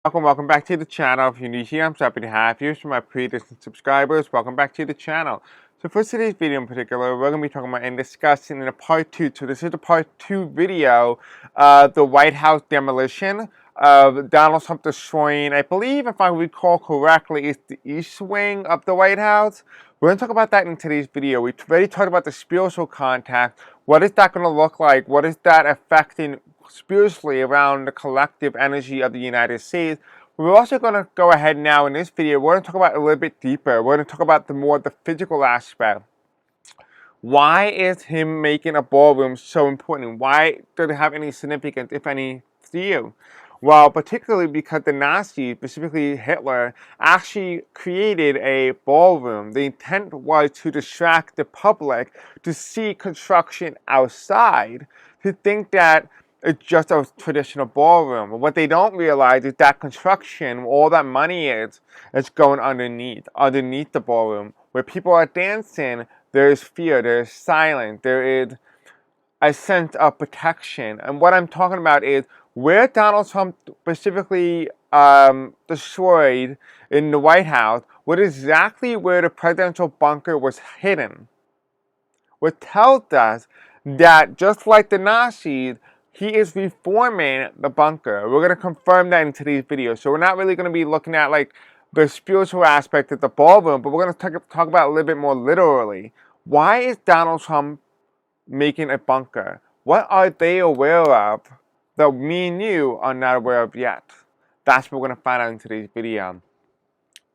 Welcome back to the channel. If you're new here, I'm so happy to have you. For my previous subscribers, welcome back to the channel. So for today's video in particular, we're going to be talking about and discussing in a part 2. So this is the part 2 video of the White House demolition of Donald Trump destroying, I believe, if I recall correctly, it's the east wing of the White House. We're going to talk about that in today's video. We already talked about the spiritual contact. What is that going to look like? What is that affecting spiritually around the collective energy of the United States? We're also going to go ahead now in this video. We're going to talk about it a little bit deeper. We're going to talk about the physical aspect. Why is him making a ballroom so important? Why does it have any significance, if any, to you? Well, particularly because the Nazis, specifically Hitler, actually created a ballroom. The intent was to distract the public to see construction outside, to think that it's just a traditional ballroom. But what they don't realize is that construction, all that money is going underneath the ballroom. Where people are dancing, there is fear, there is silence, there is a sense of protection. And what I'm talking about is where Donald Trump specifically destroyed in the White House was exactly where the presidential bunker was hidden. What tells us that just like the Nazis, he is reforming the bunker. We're going to confirm that in today's video. So we're not really going to be looking at like the spiritual aspect of the ballroom, but we're going to talk about it a little bit more literally. Why is Donald Trump making a bunker? What are they aware of that me and you are not aware of yet? That's what we're going to find out in today's video.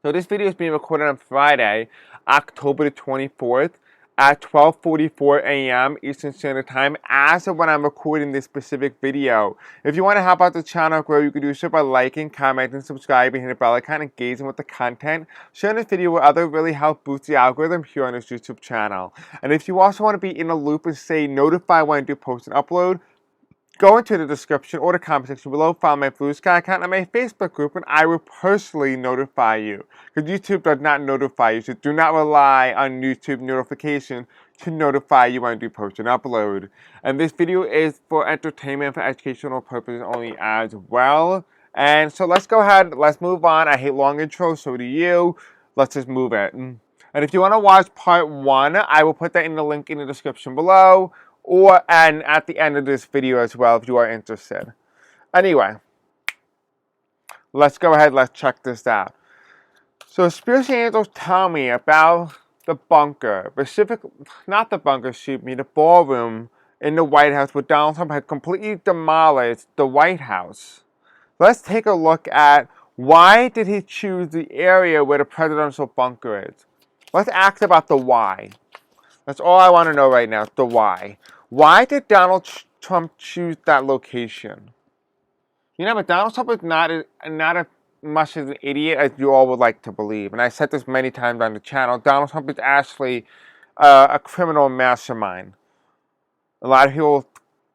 So this video is being recorded on Friday, October the 24th. At 12:44 a.m. Eastern Standard Time as of when I'm recording this specific video. If you want to help out the channel grow, you can do so by liking, commenting, subscribing, hitting the bell icon, engaging with the content, sharing this video with others really help boost the algorithm here on this YouTube channel. And if you also want to be in the loop and stay notified when I do post and upload, go into the description or the comment section below, follow my Blue Sky account and my Facebook group, and I will personally notify you. Because YouTube does not notify you, so do not rely on YouTube notification to notify you when I do post and upload. And this video is for entertainment, for educational purposes only as well. And so let's go ahead, let's move on. I hate long intros, so do you. Let's just move it. And if you want to watch part 1, I will put that in the link in the description below. And at the end of this video as well if you are interested. Anyway, let's go ahead, let's check this out. So spiritual angels tell me about the bunker, not the bunker, the ballroom in the White House where Donald Trump had completely demolished the White House. Let's take a look at why did he choose the area where the presidential bunker is. Let's ask about the why. That's all I want to know right now, the why. Why did Donald Trump choose that location? You know, but Donald Trump is not as much of an idiot as you all would like to believe. And I said this many times on the channel. Donald Trump is actually a criminal mastermind. A lot of people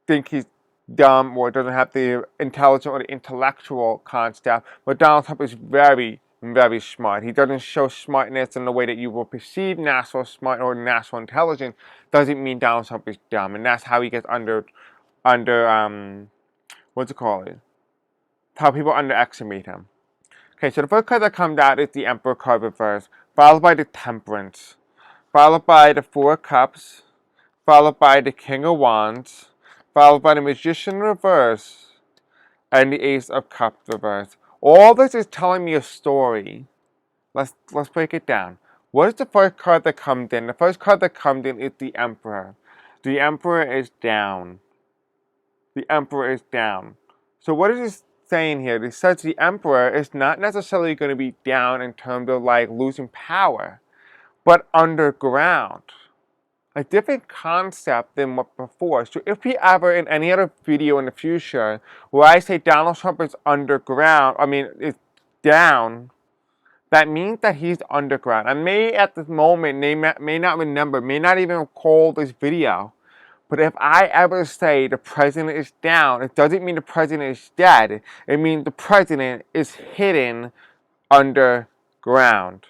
think he's dumb or doesn't have the intelligent or the intellectual concept. But Donald Trump is very, very smart. He doesn't show smartness in the way that you will perceive natural smart or natural intelligence. Doesn't mean Donald Trump is dumb, and that's how he gets what's it called? How people underestimate him. Okay, so the first card that comes out is the Emperor card reverse, followed by the Temperance, followed by the Four of Cups, followed by the King of Wands, followed by the Magician reverse, and the Ace of Cups reverse. All this is telling me a story. Let's break it down. What is the first card that comes in? The first card that comes in is the Emperor. The Emperor is down. The Emperor is down. So what is it saying here? It says the Emperor is not necessarily going to be down in terms of like losing power, but underground. A different concept than what before. So if we ever in any other video in the future where I say Donald Trump is underground, is down, that means that he's underground. I may at this moment may not remember, may not even recall this video. But if I ever say the president is down, it doesn't mean the president is dead. It means the president is hidden underground.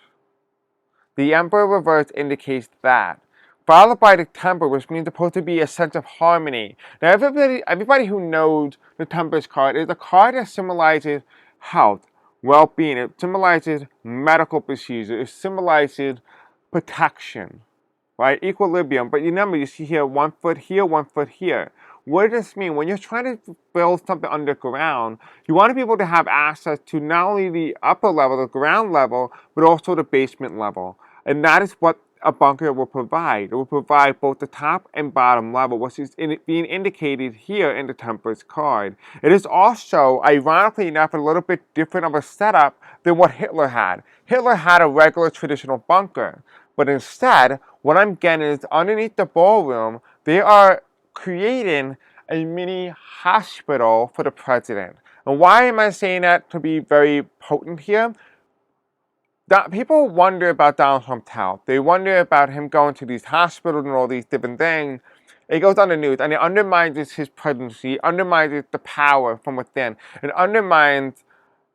The Emperor reverse indicates that. Followed by the Temper, which means supposed to be a sense of harmony. Now, everybody who knows the Temperance card is a card that symbolizes health, well-being. It symbolizes medical procedure. It symbolizes protection, right? Equilibrium. But remember, you see here, 1 foot here, 1 foot here. What does this mean? When you're trying to build something underground, you want to be able to have access to not only the upper level, the ground level, but also the basement level. And that is what a bunker will provide. It will provide both the top and bottom level, which is being indicated here in the Temperance card. It is also, ironically enough, a little bit different of a setup than what Hitler had. Hitler had a regular traditional bunker, but instead, what I'm getting is underneath the ballroom, they are creating a mini hospital for the president. And why am I saying that to be very potent here? People wonder about Donald Trump's health. They wonder about him going to these hospitals and all these different things. It goes on the news, and it undermines his presidency, undermines the power from within. It undermines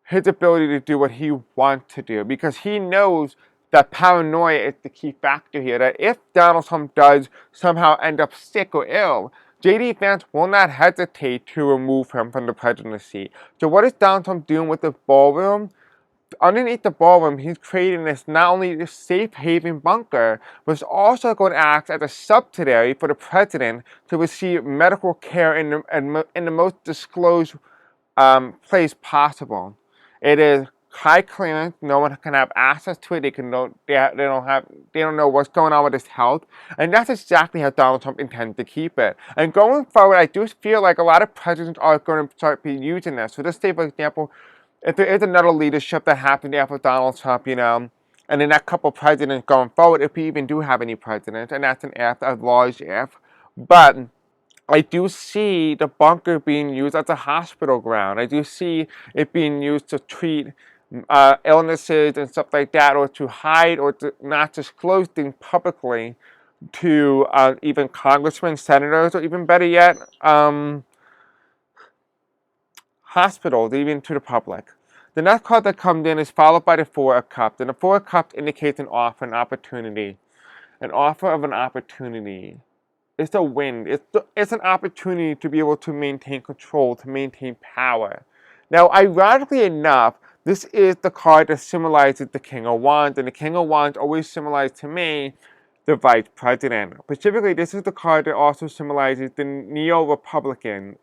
his ability to do what he wants to do, because he knows that paranoia is the key factor here, that if Donald Trump does somehow end up sick or ill, J.D. Vance will not hesitate to remove him from the presidency. So what is Donald Trump doing with the ballroom? Underneath the ballroom, he's creating this not only this safe haven bunker, but it's also going to act as a subsidiary for the president to receive medical care in the most disclosed place possible. It is high clearance. No one can have access to it. They don't know what's going on with his health, and that's exactly how Donald Trump intends to keep it. And going forward, I do feel like a lot of presidents are going to start using this. So let's say, for example, if there is another leadership that happened after Donald Trump, and the next couple presidents going forward, if we even do have any presidents, and that's an if, a large if, but I do see the bunker being used as a hospital ground. I do see it being used to treat illnesses and stuff like that, or to hide or to not disclose things publicly to even congressmen, senators, or even better yet, hospitals, even to the public. The next card that comes in is followed by the Four of Cups, and the Four of Cups indicates an offer, an opportunity. An offer of an opportunity. It's a win. It's an opportunity to be able to maintain control, to maintain power. Now, ironically enough, this is the card that symbolizes the King of Wands, and the King of Wands always symbolizes to me the Vice President. Specifically, this is the card that also symbolizes the Neo-Republican,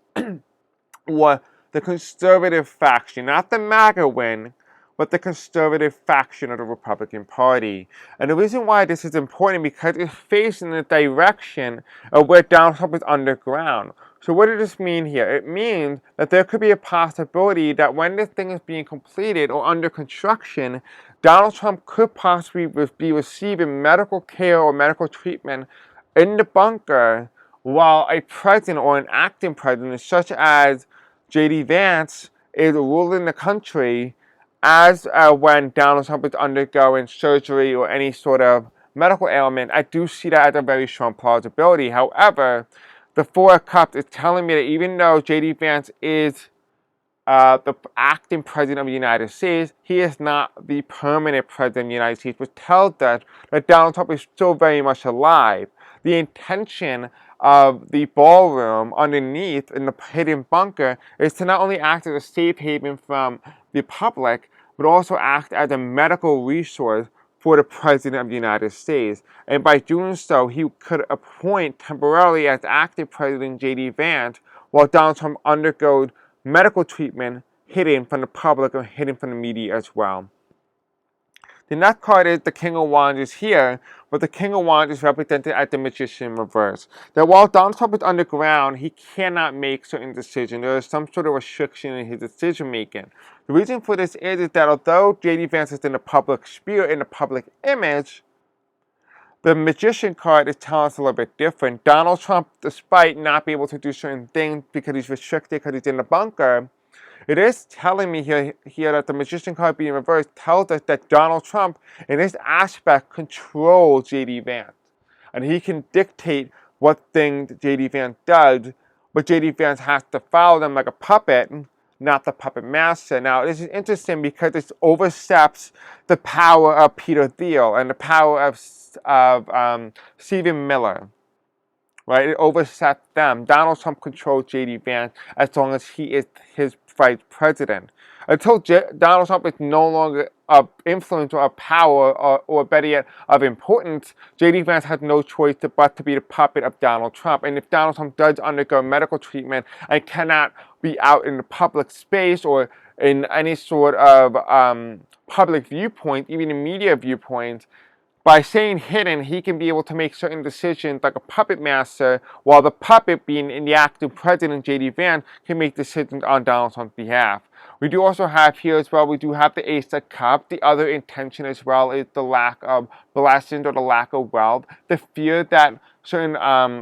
or the conservative faction, not the MAGA wing, but the conservative faction of the Republican Party. And the reason why this is important because it's facing the direction of where Donald Trump is underground. So what does this mean here? It means that there could be a possibility that when this thing is being completed or under construction, Donald Trump could possibly be receiving medical care or medical treatment in the bunker, while a president or an acting president, such as J.D. Vance, is ruling the country as when Donald Trump is undergoing surgery or any sort of medical ailment. I do see that as a very strong plausibility. However, the Four of Cups is telling me that even though J.D. Vance is the acting president of the United States, he is not the permanent president of the United States, which tells us that Donald Trump is still very much alive. The intention of the ballroom underneath in the hidden bunker is to not only act as a safe haven from the public, but also act as a medical resource for the President of the United States. And by doing so, he could appoint temporarily as acting President J.D. Vance while Donald Trump undergoes medical treatment hidden from the public or hidden from the media as well. The next card is the King of Wands is here, but the King of Wands is represented as the Magician in reverse. That while Donald Trump is underground, he cannot make certain decisions. There is some sort of restriction in his decision making. The reason for this is that although J.D. Vance is in the public sphere, in the public image, the Magician card is telling us a little bit different. Donald Trump, despite not being able to do certain things because he's restricted, because he's in the bunker, it is telling me here that the Magician card being reversed tells us that Donald Trump, in this aspect, controls J.D. Vance. And he can dictate what things J.D. Vance does, but J.D. Vance has to follow them like a puppet, not the puppet master. Now, this is interesting because it oversteps the power of Peter Thiel and the power of Stephen Miller. Right? It oversteps them. Donald Trump controls J.D. Vance as long as he is his vice president. Until Donald Trump is no longer of influence or of power, or better yet, of importance, J.D. Vance has no choice but to be the puppet of Donald Trump. And if Donald Trump does undergo medical treatment and cannot be out in the public space or in any sort of public viewpoint, even in media viewpoint, by staying hidden, he can be able to make certain decisions like a puppet master, while the puppet, being in the active president, J.D. Vance, can make decisions on Donald Trump's behalf. We do also have here as well, we do have the Ace of Cups. The other intention as well is the lack of blessings or the lack of wealth. The fear that certain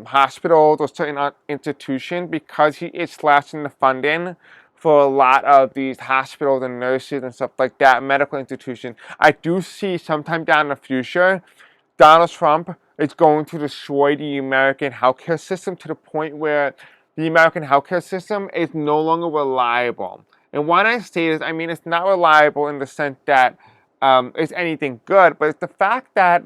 hospitals or certain institutions, because he is slashing the funding for a lot of these hospitals and nurses and stuff like that, medical institutions, I do see sometime down in the future, Donald Trump is going to destroy the American healthcare system to the point where the American healthcare system is no longer reliable. And when I say this, I mean it's not reliable in the sense that it's anything good, but it's the fact that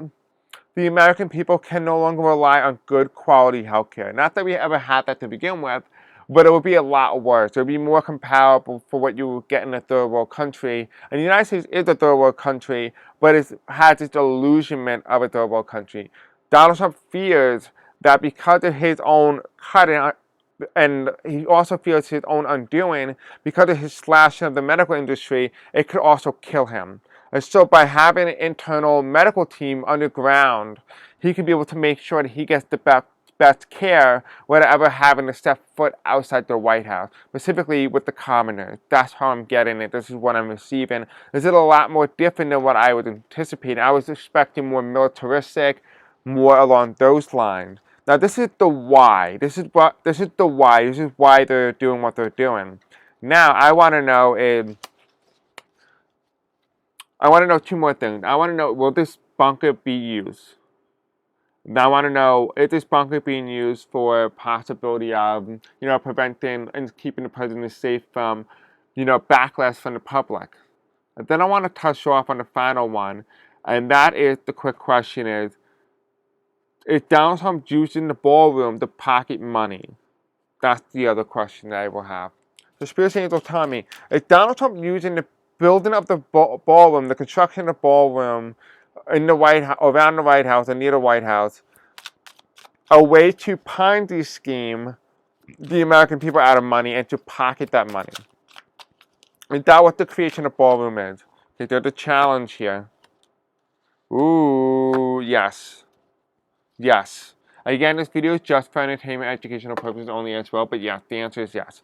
the American people can no longer rely on good quality healthcare. Not that we ever had that to begin with, but it would be a lot worse. It would be more comparable for what you would get in a third world country. And the United States is a third world country, but it has this illusionment of a third world country. Donald Trump fears that because of his own cutting, and he also fears his own undoing, because of his slashing of the medical industry, it could also kill him. And so by having an internal medical team underground, he can be able to make sure that he gets the best care without ever having to step foot outside the White House, specifically with the commoners. That's how I'm getting it. This is what I'm receiving. This is a lot more different than what I was anticipating. I was expecting more militaristic, more along those lines. Now this is the why. This is the why. This is why they're doing what they're doing. Now I want to know two more things. I want to know, will this bunker be used? Now I want to know, is this bunker being used for possibility of, preventing and keeping the president safe from, backlash from the public? And then I want to touch off on the final one, and that is the quick question is Donald Trump using the ballroom to pocket money? That's the other question that I will have. The Spirit Angel tell me, is Donald Trump using the building of the ballroom, the construction of the ballroom in the White House, around the White House and near the White House, a way to Ponzi scheme the American people out of money and to pocket that money? Is that what the creation of ballroom is? Okay, there's a challenge here. Ooh, yes. Yes. Again, this video is just for entertainment, educational purposes only as well, but yes, the answer is yes.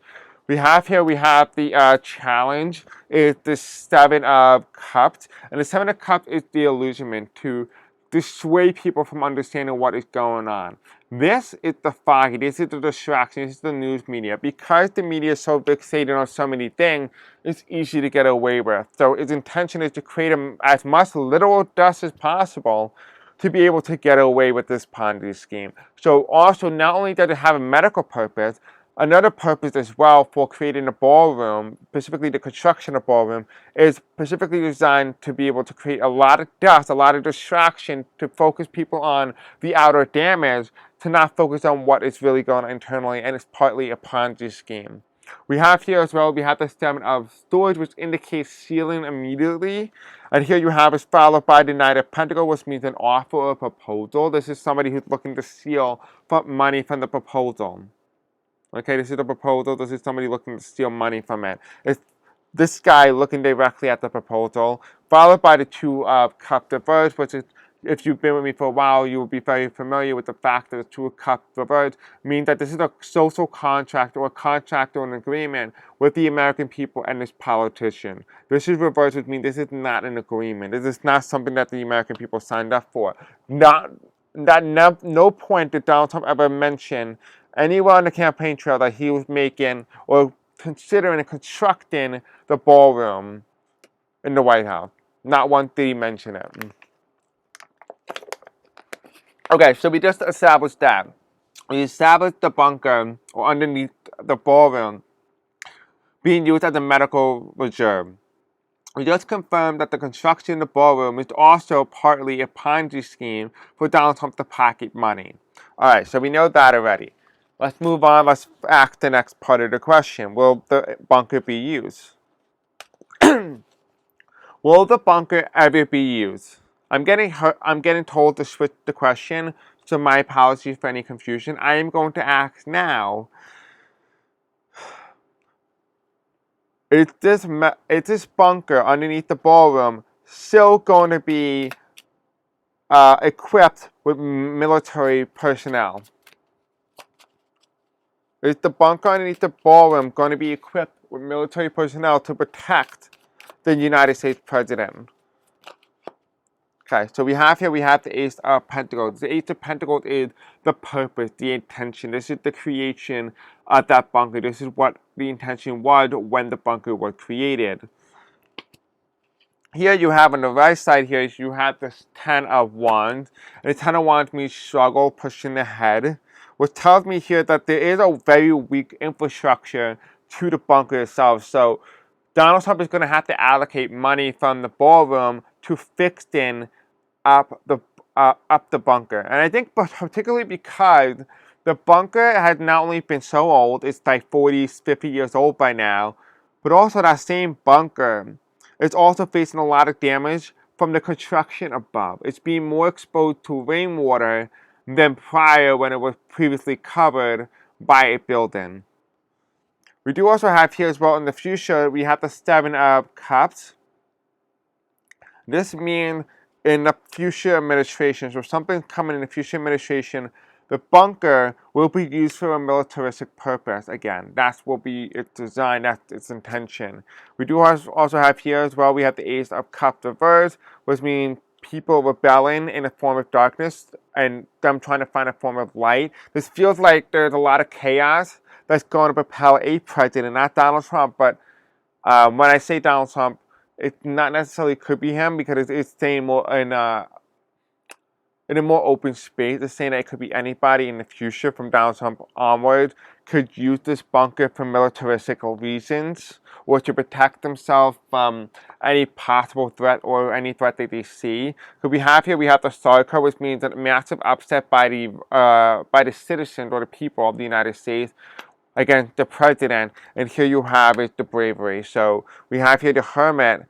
We have the challenge is the Seven of Cups, and the Seven of Cups is the illusionment to dissuade people from understanding what is going on. This is the foggy, this is the distraction, this is the news media. Because the media is so fixated on so many things, it's easy to get away with. So its intention is to create as much literal dust as possible to be able to get away with this Ponzi scheme. So also, not only does it have a medical purpose, another purpose as well for creating a ballroom, specifically the construction of ballroom, is specifically designed to be able to create a lot of dust, a lot of distraction, to focus people on the outer damage, to not focus on what is really going on internally, and it's partly a Ponzi scheme. We have here as well, we have the Seven of Swords, which indicates sealing immediately. And here you have is followed by the Knight of Pentacles, which means an offer or a proposal. This is somebody who's looking to steal money from the proposal. Okay, this is the proposal. This is somebody looking to steal money from it. It's this guy looking directly at the proposal, followed by the Two of Cups reversed, which is, if you've been with me for a while, you will be very familiar with the fact that the Two of Cups reversed means that this is a social contract or a contract or an agreement with the American people and this politician. This is reversed, which means this is not an agreement. This is not something that the American people signed up for. No point did Donald Trump ever mention anywhere on the campaign trail that he was making or considering constructing the ballroom in the White House. Not once did he mention it. Okay, so we just established that. We established the bunker, or underneath the ballroom, being used as a medical reserve. We just confirmed that the construction of the ballroom is also partly a Ponzi scheme for Donald Trump to pocket money. Alright, so we know that already. Let's move on. Let's ask the next part of the question. Will the bunker be used? Will the bunker ever be used? I'm getting told to switch the question, so my apologies for any confusion. I am going to ask now. Is this bunker underneath the ballroom still going to be equipped with military personnel? Is the bunker underneath the ballroom going to be equipped with military personnel to protect the United States president? Okay, so we have the Ace of Pentacles. The Ace of Pentacles is the purpose, the intention. This is the creation of that bunker. This is what the intention was when the bunker was created. Here you have on the right side here, you have this Ten of Wands. And the Ten of Wands means struggle, pushing ahead. Which tells me here that there is a very weak infrastructure to the bunker itself. So Donald Trump is going to have to allocate money from the ballroom to fixing up the bunker. And I think particularly because the bunker has not only been so old, it's like 40, 50 years old by now, but also that same bunker is also facing a lot of damage from the construction above. It's being more exposed to rainwater than prior when it was previously covered by a building. We do also have here as well in the future, we have the Seven of Cups. This means in the future administrations, or something coming in the future administration, the bunker will be used for a militaristic purpose. Again, that will be its design, that's its intention. We do also have here as well, we have the Ace of Cups reversed, which means people rebelling in a form of darkness and them trying to find a form of light. This feels like there's a lot of chaos that's going to propel a president, not Donald Trump, but when I say Donald Trump, it not necessarily could be him because it's staying more in a more open space. It's saying that it could be anybody in the future from Donald Trump onward could use this bunker for militaristic reasons or to protect themselves from any possible threat or any threat that they see. So we have the Star card, which means a massive upset by the citizens or the people of the United States against the president, and here you have is the bravery. So we have here the Hermit.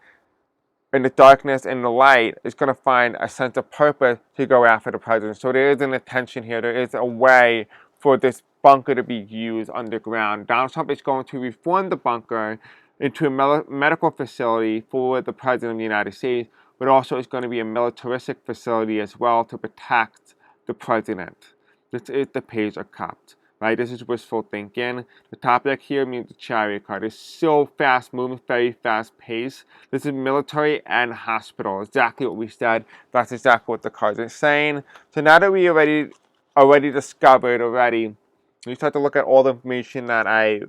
In the darkness and the light is going to find a sense of purpose to go after the president. So there is an intention here. There is a way for this bunker to be used underground. Donald Trump is going to reform the bunker into a medical facility for the president of the United States, but also it's going to be a militaristic facility as well to protect the president. This is the Page of Cups. Right, this is wishful thinking. The top deck here means the Chariot card. It's so fast moving, very fast pace. This is military and hospital. Exactly what we said. That's exactly what the cards are saying. So now that we already discovered we start to look at all the information that I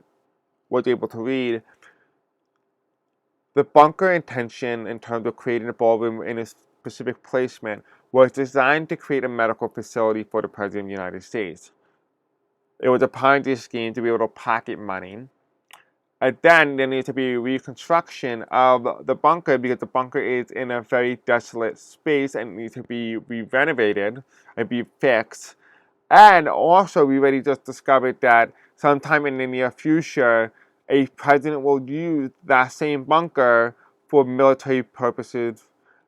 was able to read. The bunker intention in terms of creating a ballroom in a specific placement was designed to create a medical facility for the President of the United States. It was a Ponzi scheme to be able to pocket money. And then there needs to be reconstruction of the bunker because the bunker is in a very desolate space and needs to be renovated and be fixed. And also, we already just discovered that sometime in the near future, a president will use that same bunker for military purposes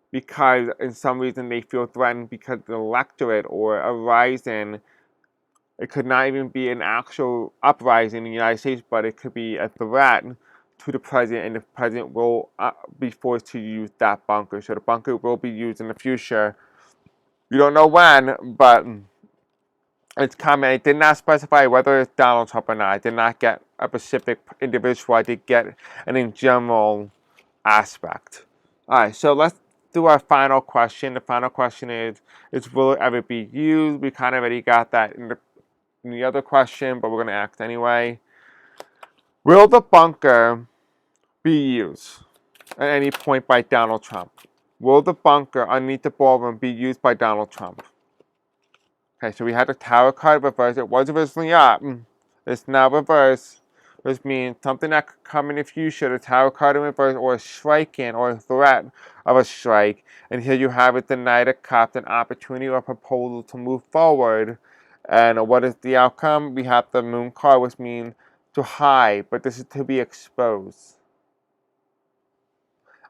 because, in some reason, they feel threatened because the electorate or a rising. It could not even be an actual uprising in the United States, but it could be a threat to the president, and the president will be forced to use that bunker. So the bunker will be used in the future. We don't know when, but it's coming. It did not specify whether it's Donald Trump or not. I did not get a specific individual. I did get an in general aspect. All right, so let's do our final question. The final question is will it ever be used? We kind of already got that in the other question, but we're going to ask anyway. Will the bunker be used at any point by Donald Trump? Will the bunker underneath the ballroom be used by Donald Trump? Okay, so we had the Tower card reversed. It was originally up. It's now reversed, which means something that could come in the future. The Tower card in reverse, or a strike-in, or a threat of a strike. And here you have it, the Knight of Cups, an opportunity or proposal to move forward And what is the outcome? We have the moon card, which means to hide, but this is to be exposed.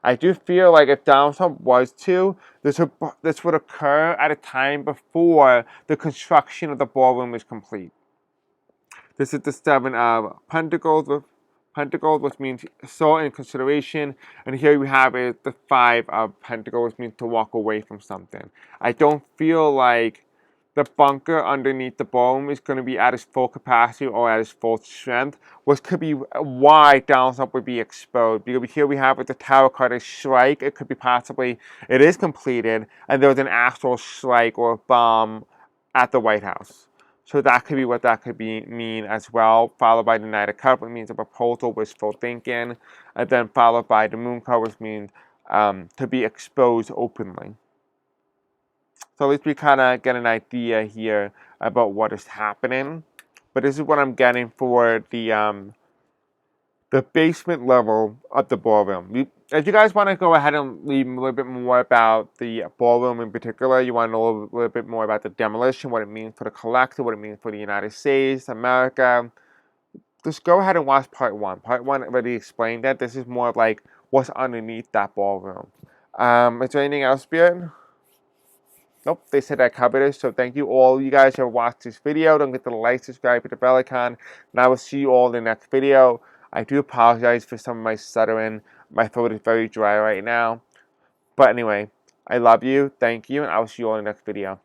I do feel like if Donald Trump was to, this would occur at a time before the construction of the ballroom is complete. This is the Seven of Pentacles, which means thought and consideration. And here we have is the Five of Pentacles, which means to walk away from something. I don't feel like the bunker underneath the ballroom is going to be at its full capacity or at its full strength, which could be why Donald Trump would be exposed. Because here we have with the Tower card a strike. It could be possibly, it is completed, and there was an actual strike or bomb at the White House. So that could be what that could mean as well, followed by the Knight of Cups, which means a proposal, wishful thinking, and then followed by the Moon card, which means to be exposed openly. So at least we kind of get an idea here about what is happening. But this is what I'm getting for the basement level of the ballroom. If you guys want to go ahead and leave a little bit more about the ballroom in particular, you want to know a little bit more about the demolition, what it means for the collective, what it means for the United States, America, just go ahead and watch part one. Part one already explained that. This is more of like what's underneath that ballroom. Is there anything else, Spirit? Nope, they said I covered it. So thank you all you guys who have watched this video. Don't forget to like, subscribe, hit the bell icon. And I will see you all in the next video. I do apologize for some of my stuttering. My throat is very dry right now. But anyway, I love you. Thank you. And I will see you all in the next video.